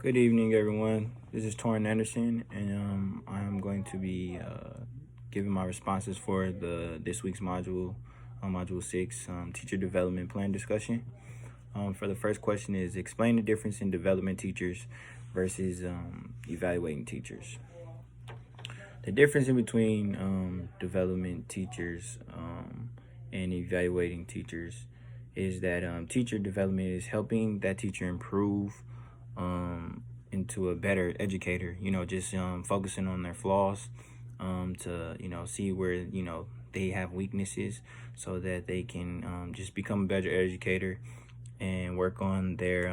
Good evening, everyone. This is Torin Anderson, and I'm going to be giving my responses for the this week's module, Module 6, Teacher Development Plan discussion. For the first question is explain the difference in development teachers versus evaluating teachers. The difference in between development teachers and evaluating teachers is that teacher development is helping that teacher improve into a better educator, just focusing on their flaws, to, see where, they have weaknesses so that they can just become a better educator and work on their,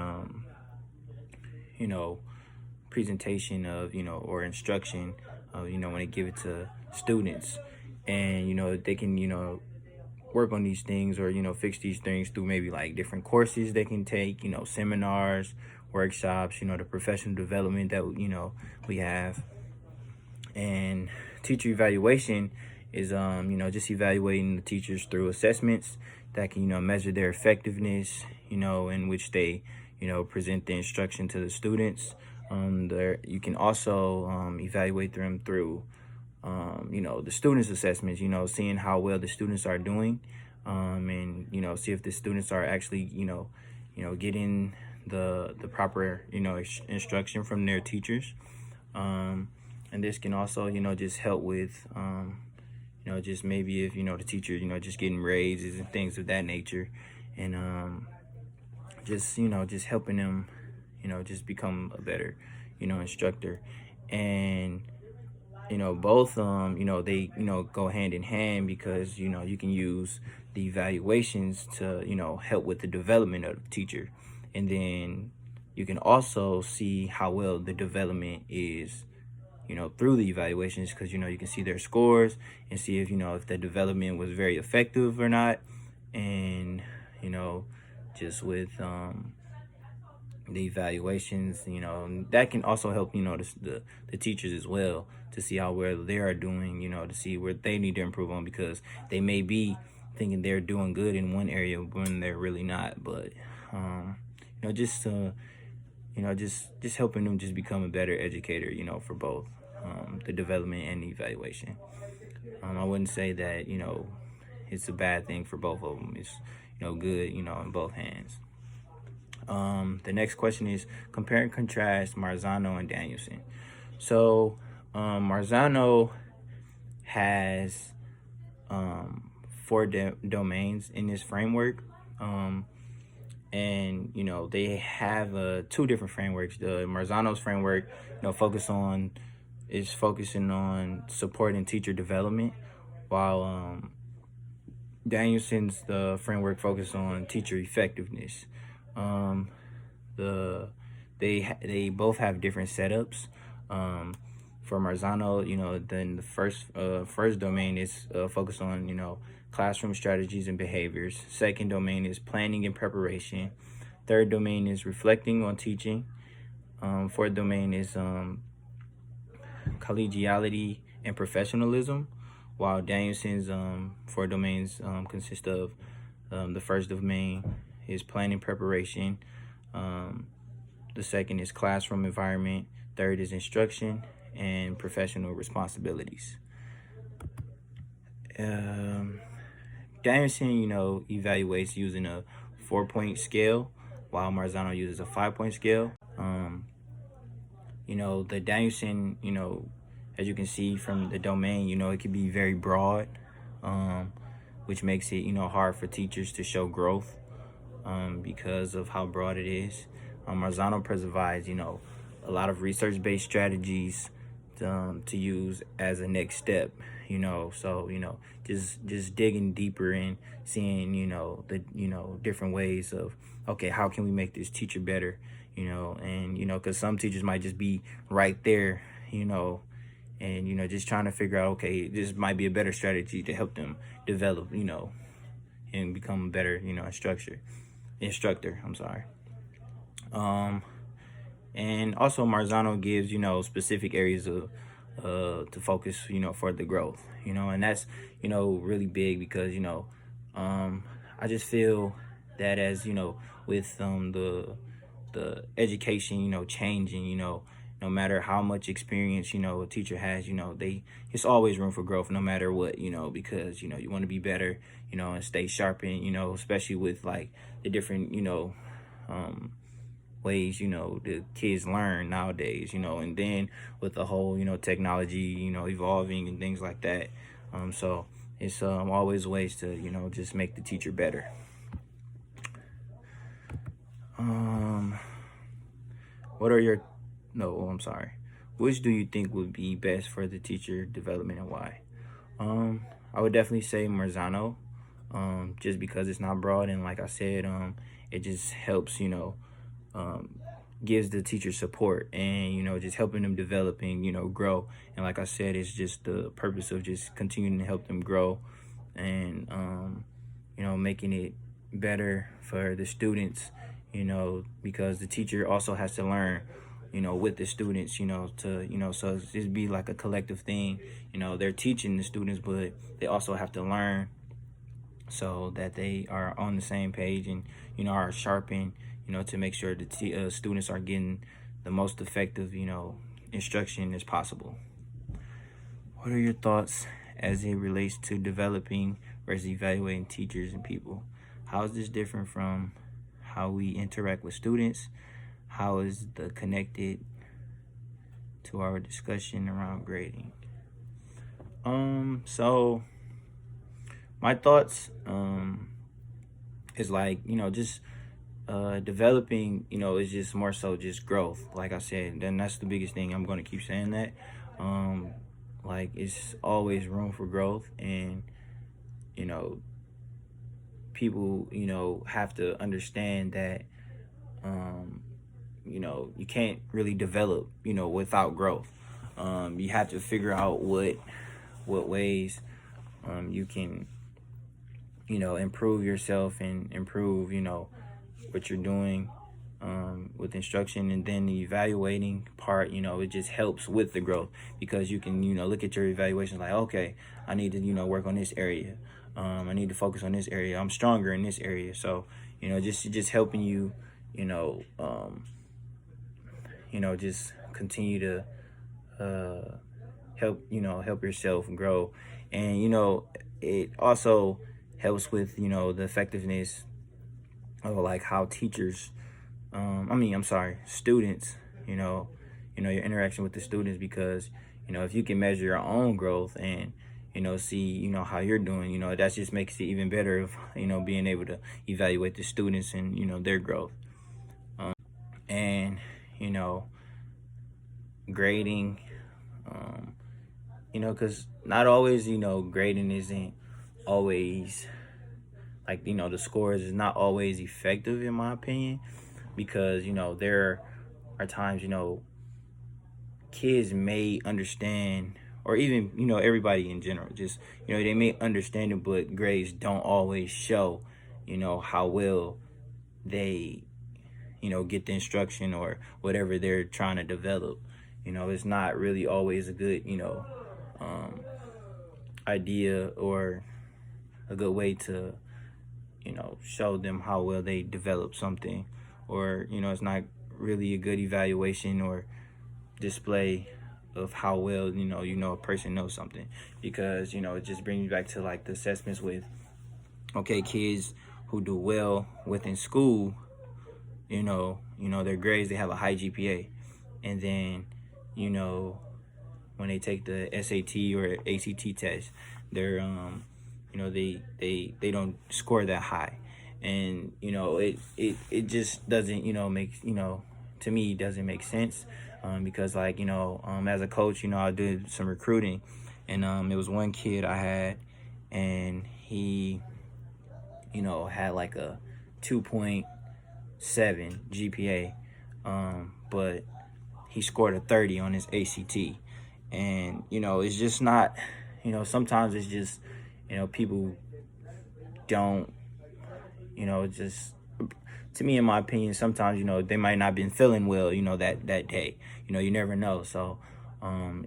you know, presentation of, or instruction, when they give it to students. And, they can, work on these things or fix these things through maybe like different courses they can take, seminars, workshops, the professional development that we have. And teacher evaluation is just evaluating the teachers through assessments that can measure their effectiveness, in which they present the instruction to the students. There you can also evaluate them through the students' assessments, seeing how well the students are doing, and, see if the students are actually, getting the proper, instruction from their teachers. And this can also, just help with, just maybe if, the teacher, just getting raises and things of that nature. And just helping them, just become a better, instructor. And both they go hand in hand, because you can use the evaluations to help with the development of the teacher, and then you can also see how well the development is through the evaluations, because you can see their scores and see if the development was very effective or not. And just with the evaluations, that can also help the teachers as well, to see how well they are doing, to see where they need to improve on, because they may be thinking they're doing good in one area when they're really not. But just just helping them just become a better educator, for both the development and the evaluation. I wouldn't say that it's a bad thing for both of them. It's good, in both hands. The next question is compare and contrast Marzano and Danielson. So Marzano has four domains in this framework. And they have two different frameworks. The Marzano's framework, focusing on supporting teacher development, while Danielson's the framework focused on teacher effectiveness. The they both have different setups. For Marzano, then the first domain is focused on classroom strategies and behaviors. Second domain is planning and preparation. Third domain is reflecting on teaching. Fourth domain is collegiality and professionalism, while Danielson's four domains consist of the first domain is planning preparation. The second is classroom environment. Third is instruction and professional responsibilities. Danielson, evaluates using a 4-point scale, while Marzano uses a 5-point scale. The Danielson, as you can see from the domain, it can be very broad, which makes it, hard for teachers to show growth, because of how broad it is. Marzano provides, a lot of research-based strategies to use as a next step, so, just digging deeper and seeing, the, different ways of, okay, how can we make this teacher better, and, because some teachers might just be right there, and, just trying to figure out, okay, this might be a better strategy to help them develop, and become a better, instructor, I'm sorry. And also Marzano gives, specific areas of to focus, for the growth, and that's, really big, because, I just feel that as, with the the education, changing, no matter how much experience, a teacher has, it's always room for growth no matter what, because, you want to be better, and stay sharpened, especially with like the different, ways, the kids learn nowadays, and then with the whole, technology, evolving and things like that. So it's always ways to, just make the teacher better. What are your, no, I'm sorry. Which do you think would be best for the teacher development and why? I would definitely say Marzano, just because it's not broad and like I said, it just helps, gives the teacher support and, just helping them develop and, grow. And like I said, it's just the purpose of just continuing to help them grow and, making it better for the students, because the teacher also has to learn, with the students, so it's just be like a collective thing. They're teaching the students, but they also have to learn so that they are on the same page and, are sharpened, to make sure the students are getting the most effective, instruction as possible. What are your thoughts as it relates to developing versus evaluating teachers and people? How is this different from how we interact with students? How is the connected to our discussion around grading? So my thoughts is like, just developing, is just more so just growth. Like I said, then that's the biggest thing. I'm going to keep saying that. Like it's always room for growth, and people, have to understand that you can't really develop, without growth. You have to figure out what ways you can, improve yourself and improve, what you're doing with instruction. And then the evaluating part, it just helps with the growth, because you can, look at your evaluation like, okay, I need to, work on this area. I need to focus on this area. I'm stronger in this area. So, just helping you, just continue to help yourself grow. And, it also helps with, the effectiveness of like how teachers, students, your interaction with the students, because, if you can measure your own growth and, see, how you're doing, that just makes it even better of, being able to evaluate the students and, their growth. And, grading, because not always, grading isn't always like, the scores is not always effective in my opinion, because, there are times, kids may understand, or even, everybody in general, just, they may understand it, but grades don't always show, how well they, get the instruction or whatever they're trying to develop. It's not really always a good, idea or a good way to, show them how well they develop something, or, it's not really a good evaluation or display of how well, a person knows something, because, it just brings me back to like the assessments with, okay, kids who do well within school, their grades, they have a high GPA. And then, when they take the SAT or ACT test, they're, they don't score that high. And, it just doesn't, make, to me, doesn't make sense. Because like, as a coach, I did some recruiting, and, it was one kid I had, and he, had like a 2.7 GPA, but he scored a 30 on his ACT. And, it's just not, sometimes it's just, people don't, just, to me, in my opinion, sometimes, they might not been feeling well, that day, you never know. So,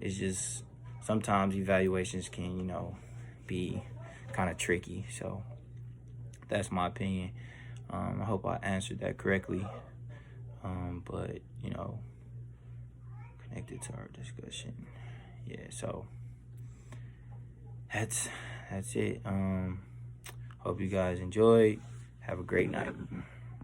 it's just, sometimes evaluations can, be kind of tricky. So that's my opinion. I hope I answered that correctly. but you know, connected to our discussion. Yeah, so that's it. Hope you guys enjoyed. Have a great night.